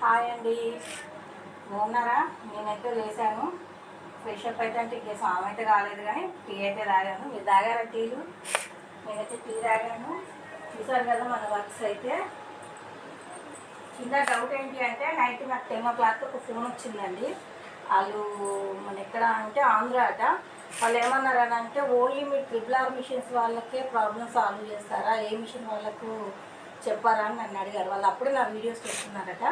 Hi అండి, బాగున్నారా? నేనైతే లేసాను, ఫ్రెష్ అప్ అయితే అంటే ఇంకే స్నానం అయితే కాలేదు, కానీ టీ అయితే తాగాను. మీరు తాగారా టీలు? నేనైతే టీ తాగాను. చూసారు కదా మన వర్క్స్ అయితే. చిన్న డౌట్ ఏంటి అంటే, నైట్ నాకు 10 o'clock ఒక ఫోన్ వచ్చిందండి. వాళ్ళు మన ఎక్కడ అంటే ఆంధ్ర అట. వాళ్ళు ఏమన్నారని అంటే, ఓన్లీ మీరు ట్రిపుల్ మిషన్స్ వాళ్ళకే ప్రాబ్లమ్ సాల్వ్ చేస్తారా, ఏ మిషన్ వాళ్ళకు చెప్పారా అని నన్ను అడిగారు. వాళ్ళు అప్పుడే నా వీడియోస్ చూస్తున్నారట.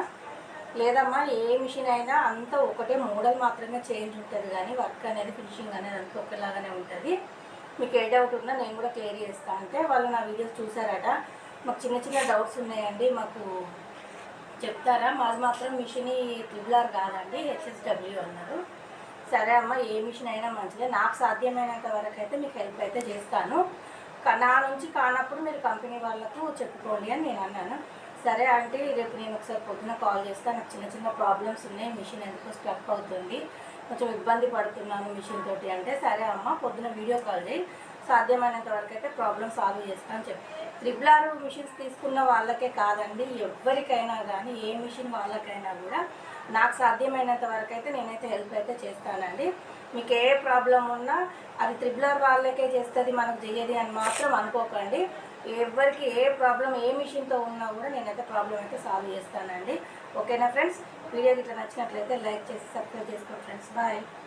లేదమ్మా, ఏ మిషన్ అయినా అంతా ఒకటే, మోడల్ మాత్రమే చేంజ్ ఉంటుంది, కానీ వర్క్ అనేది ఫినిషింగ్ అనేది అంతా ఒకలాగానే ఉంటుంది. మీకు ఏ డౌట్ ఉన్నా నేను కూడా క్లియర్ చేస్తాను అంటే వాళ్ళు నా వీడియోస్ చూసారట. మాకు చిన్న చిన్న డౌట్స్ ఉన్నాయండి, మాకు చెప్తారా? మాది మాత్రం మిషన్ ట్రిపుల్ కాదండి, హెచ్ఎస్డబ్ల్యూ అన్నారు. సరే అమ్మ, ఏ మిషన్ అయినా మంచిదే, నాకు సాధ్యమైనంత వరకు అయితే మీకు హెల్ప్ అయితే చేస్తాను. నా నుంచి కానప్పుడు మీరు కంపెనీ వాళ్ళకు చెప్పుకోండి అని నేను అన్నాను. సరే ఆంటీ, రేపు నేను ఒకసారి పొద్దున కాల్ చేస్తాను, నాకు చిన్న చిన్న ప్రాబ్లమ్స్ ఉన్నాయి, మిషన్ ఎందుకు స్ట్రక్ అవుతుంది, కొంచెం ఇబ్బంది పడుతున్నాను మిషన్ తోటి అంటే, సరే అమ్మ పొద్దున వీడియో కాల్ చేయి, సాధ్యమైనంత వరకు అయితే ప్రాబ్లమ్ సాల్వ్ చేస్తాను చెప్పి. ట్రిపుల్ మిషన్స్ తీసుకున్న వాళ్ళకే కాదండి, ఎవరికైనా కానీ ఏ మిషన్ వాళ్ళకైనా కూడా నాకు సాధ్యమైనంత వరకు అయితే నేనైతే హెల్ప్ అయితే చేస్తానండి. మీకు ఏ ప్రాబ్లం ఉన్నా అది ట్రిపుల్ వాళ్ళకే చేస్తుంది, మనకు చెయ్యది అని మాత్రం అనుకోకండి. ఎవరికి ఏ ప్రాబ్లం ఏ మిషన్తో ఉన్నా కూడా నేనైతే ప్రాబ్లం అయితే సాల్వ్ చేస్తానండి. ఓకేనా ఫ్రెండ్స్? వీడియోకి ఇట్లా నచ్చినట్లయితే లైక్ చేసి సబ్స్క్రైబ్ చేసుకోండి ఫ్రెండ్స్. బాయ్.